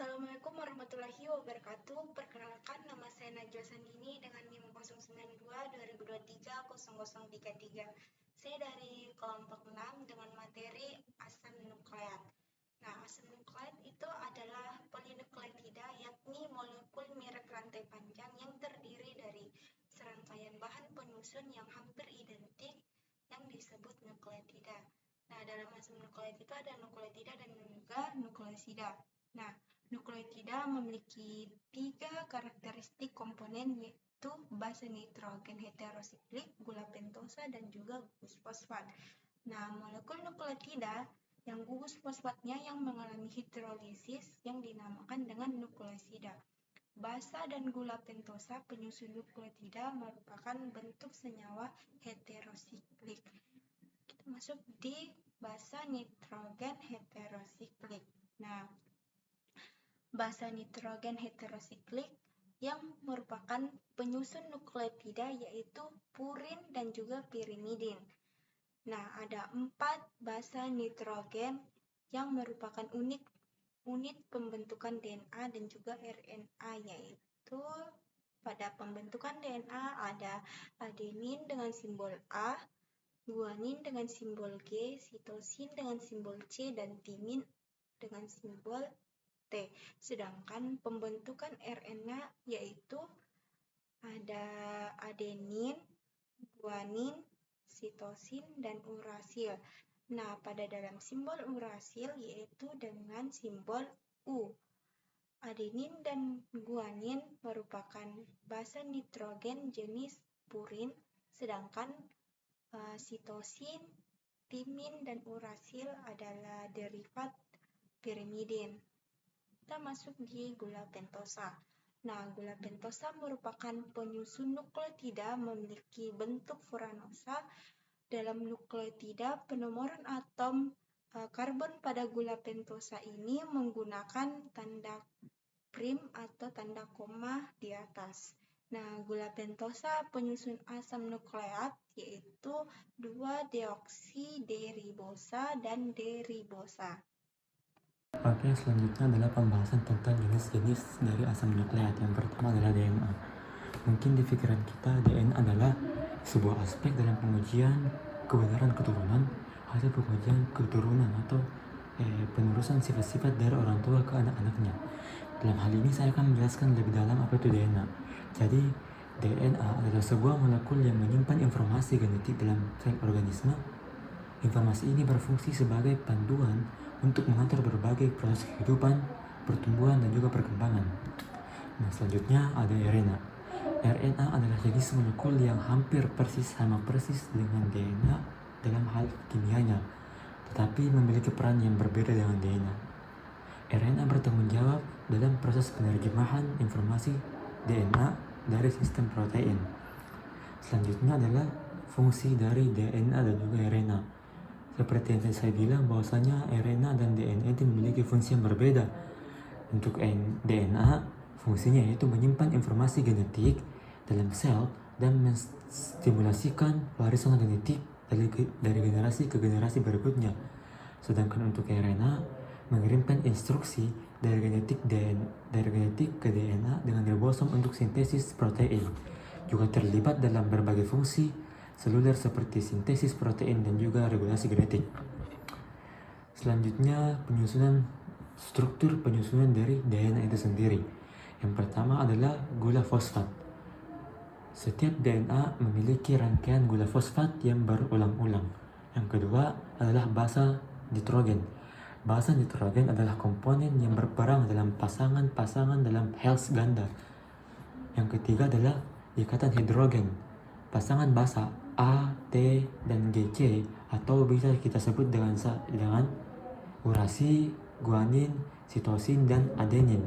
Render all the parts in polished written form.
Assalamualaikum warahmatullahi wabarakatuh. Perkenalkan, nama saya Najwa Sandini dengan NIM 092-2023-0033. Saya dari kelompok 6 dengan materi asam nukleat. Nah, asam nukleat itu adalah polinukleotida, yakni molekul mirip rantai panjang yang terdiri dari serangkaian bahan penyusun yang hampir identik yang disebut nukleotida. Nah, dalam asam nukleat itu ada nukleotida dan juga nukleosida. Nah, nukleotida memiliki 3 karakteristik komponen, yaitu basa nitrogen heterosiklik, gula pentosa, dan juga gugus fosfat. Nah, molekul nukleotida yang gugus fosfatnya yang mengalami hidrolisis yang dinamakan dengan nukleosida. Basa dan gula pentosa penyusun nukleotida merupakan bentuk senyawa heterosiklik. Kita masuk di basa nitrogen heterosiklik. Nah, basa nitrogen heterosiklik yang merupakan penyusun nukleotida yaitu purin dan juga pirimidin. Nah, ada 4 basa nitrogen yang merupakan unit pembentukan DNA dan juga RNA, yaitu pada pembentukan DNA ada adenin dengan simbol A, guanin dengan simbol G, sitosin dengan simbol C, dan timin dengan simbol T. Sedangkan pembentukan RNA yaitu ada adenin, guanin, sitosin, dan urasil. Nah, pada dalam simbol urasil yaitu dengan simbol U. Adenin dan guanin merupakan basa nitrogen jenis purin, sedangkan sitosin, timin, dan urasil adalah derivat pirimidin. Kita masuk di gula pentosa. Nah, gula pentosa merupakan penyusun nukleotida memiliki bentuk furanosa. Dalam nukleotida, penomoran atom karbon pada gula pentosa ini menggunakan tanda prim atau tanda koma di atas. Nah, gula pentosa penyusun asam nukleat yaitu 2-deoksyderibosa dan deribosa. Oke, selanjutnya adalah pembahasan tentang jenis-jenis dari asam nukleat. Yang pertama adalah DNA. Mungkin di pikiran kita DNA adalah sebuah aspek dalam pengujian kebenaran keturunan, hasil pengujian keturunan atau penerusan sifat-sifat dari orang tua ke anak-anaknya. Dalam hal ini saya akan menjelaskan lebih dalam apa itu DNA. Jadi DNA adalah sebuah molekul yang menyimpan informasi genetik dalam sel organisme. Informasi ini berfungsi sebagai panduan untuk mengatur berbagai proses kehidupan, pertumbuhan, dan juga perkembangan. Nah, selanjutnya ada RNA. RNA adalah jenis molekul yang hampir sama persis dengan DNA dalam hal kimianya, tetapi memiliki peran yang berbeda dengan DNA. RNA bertanggung jawab dalam proses penerjemahan informasi DNA dari sistem protein. Selanjutnya adalah fungsi dari DNA dan juga RNA. Seperti yang saya bilang bahwasanya RNA dan DNA itu memiliki fungsi yang berbeda. Untuk DNA, fungsinya yaitu menyimpan informasi genetik dalam sel dan menstimulasikan warisan genetik dari generasi ke generasi berikutnya. Sedangkan untuk RNA, mengirimkan instruksi dari genetik ke DNA dengan ribosom untuk sintesis protein. Juga terlibat dalam berbagai fungsi seluler seperti sintesis protein dan juga regulasi genetik. Selanjutnya, struktur penyusunan dari DNA itu sendiri. Yang pertama adalah gula fosfat. Setiap DNA memiliki rangkaian gula fosfat yang berulang-ulang. Yang kedua adalah basa nitrogen. Basa nitrogen adalah komponen yang berperan dalam pasangan-pasangan dalam hals ganda. Yang ketiga adalah ikatan hidrogen. Pasangan basa A, T, dan GC atau bisa kita sebut dengan urasi, guanin, sitosin, dan adenin.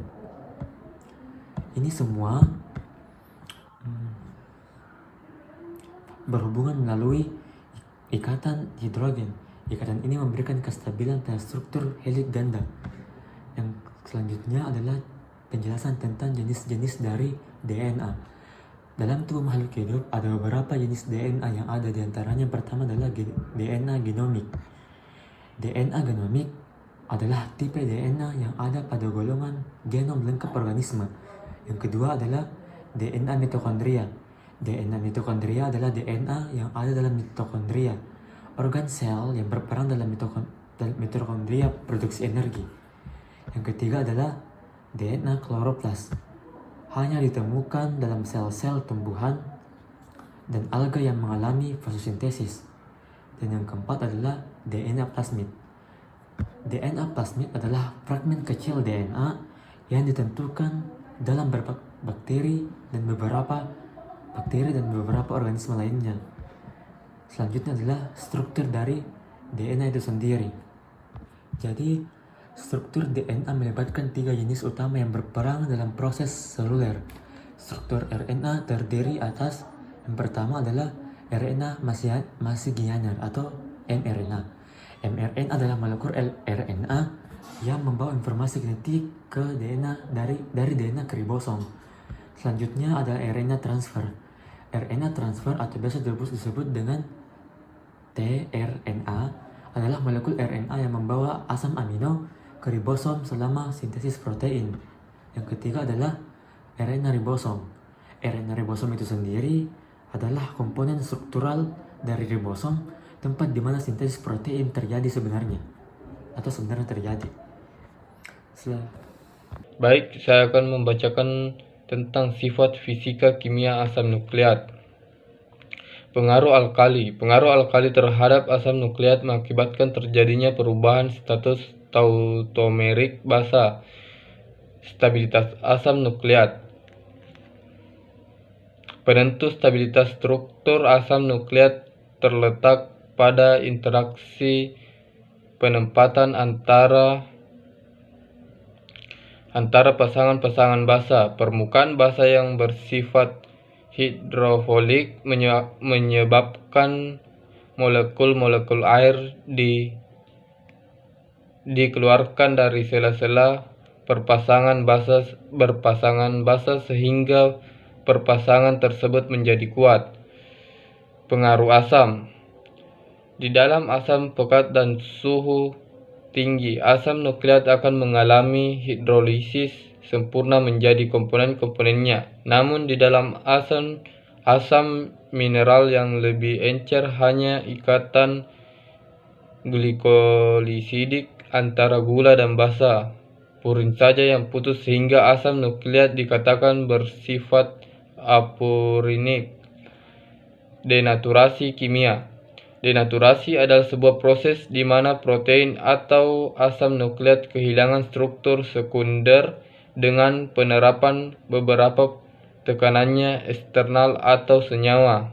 Ini semua berhubungan melalui ikatan hidrogen. Ikatan ini memberikan kestabilan pada struktur heliks ganda. Yang selanjutnya adalah penjelasan tentang jenis-jenis dari DNA. Dalam tubuh makhluk hidup ada beberapa jenis DNA yang ada, di antaranya yang pertama adalah DNA genomik. DNA genomik adalah tipe DNA yang ada pada golongan genom lengkap organisme. Yang kedua adalah DNA mitokondria. DNA mitokondria adalah DNA yang ada dalam mitokondria, organ sel yang berperan dalam mitokondria produksi energi. Yang ketiga adalah DNA kloroplas. Hanya ditemukan dalam sel-sel tumbuhan dan alga yang mengalami fotosintesis. Dan yang keempat adalah DNA plasmid. DNA plasmid adalah fragmen kecil DNA yang ditentukan dalam bakteri dan beberapa organisme lainnya. Selanjutnya adalah struktur dari DNA itu sendiri. Jadi, struktur DNA melibatkan 3 jenis utama yang berperan dalam proses seluler. Struktur RNA terdiri atas yang pertama adalah RNA messenger atau mRNA. mRNA adalah molekul RNA yang membawa informasi genetik ke DNA dari DNA ke ribosom. Selanjutnya ada RNA transfer. RNA transfer atau biasa disebut dengan tRNA adalah molekul RNA yang membawa asam amino ke ribosom selama sintesis protein. Yang ketiga adalah RNA ribosom. RNA ribosom itu sendiri adalah komponen struktural dari ribosom, tempat di mana sintesis protein terjadi sebenarnya terjadi. Baik, saya akan membacakan tentang sifat fisika kimia asam nukleat. Pengaruh alkali terhadap asam nukleat mengakibatkan terjadinya perubahan status tautomerik basa. Stabilitas asam nukleat. Penentu stabilitas struktur asam nukleat terletak pada interaksi penempatan antara pasangan-pasangan basa. Permukaan basa yang bersifat hidrofolik menyebabkan molekul-molekul air dikeluarkan dari sela-sela berpasangan basa sehingga perpasangan tersebut menjadi kuat. Pengaruh asam. Di dalam asam pekat dan suhu tinggi, asam nukleat akan mengalami hidrolisis sempurna menjadi komponen-komponennya. Namun di dalam asam mineral yang lebih encer, hanya ikatan glikolisidik antara gula dan basa purin saja yang putus, sehingga asam nukleat dikatakan bersifat apurinik. Denaturasi kimia. Denaturasi adalah sebuah proses di mana protein atau asam nukleat kehilangan struktur sekunder dengan penerapan beberapa tekanannya eksternal atau senyawa.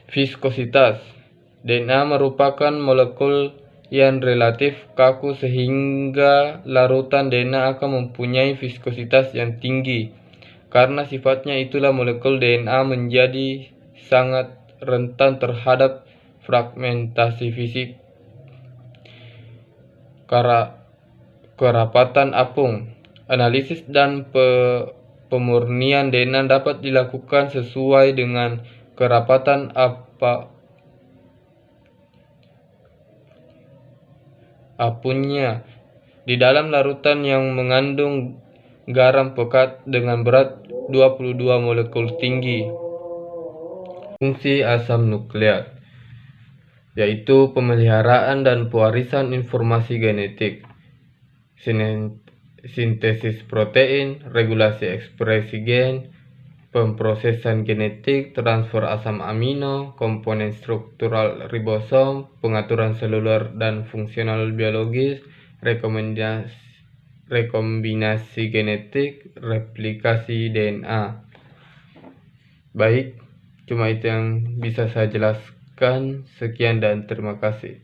Viskositas. DNA merupakan molekul yang relatif kaku sehingga larutan DNA akan mempunyai viskositas yang tinggi. Karena sifatnya itulah molekul DNA menjadi sangat rentan terhadap fragmentasi fisik. Kerapatan apung. Analisis dan pemurnian DNA dapat dilakukan sesuai dengan kerapatan apungnya di dalam larutan yang mengandung garam pekat dengan berat 22 molekul tinggi. Fungsi asam nukleat yaitu pemeliharaan dan pewarisan informasi genetik, sintesis protein, regulasi ekspresi gen, pemrosesan genetik, transfer asam amino, komponen struktural ribosom, pengaturan seluler dan fungsional biologis, rekombinasi genetik, replikasi DNA. Baik, cuma itu yang bisa saya jelaskan. Sekian dan terima kasih.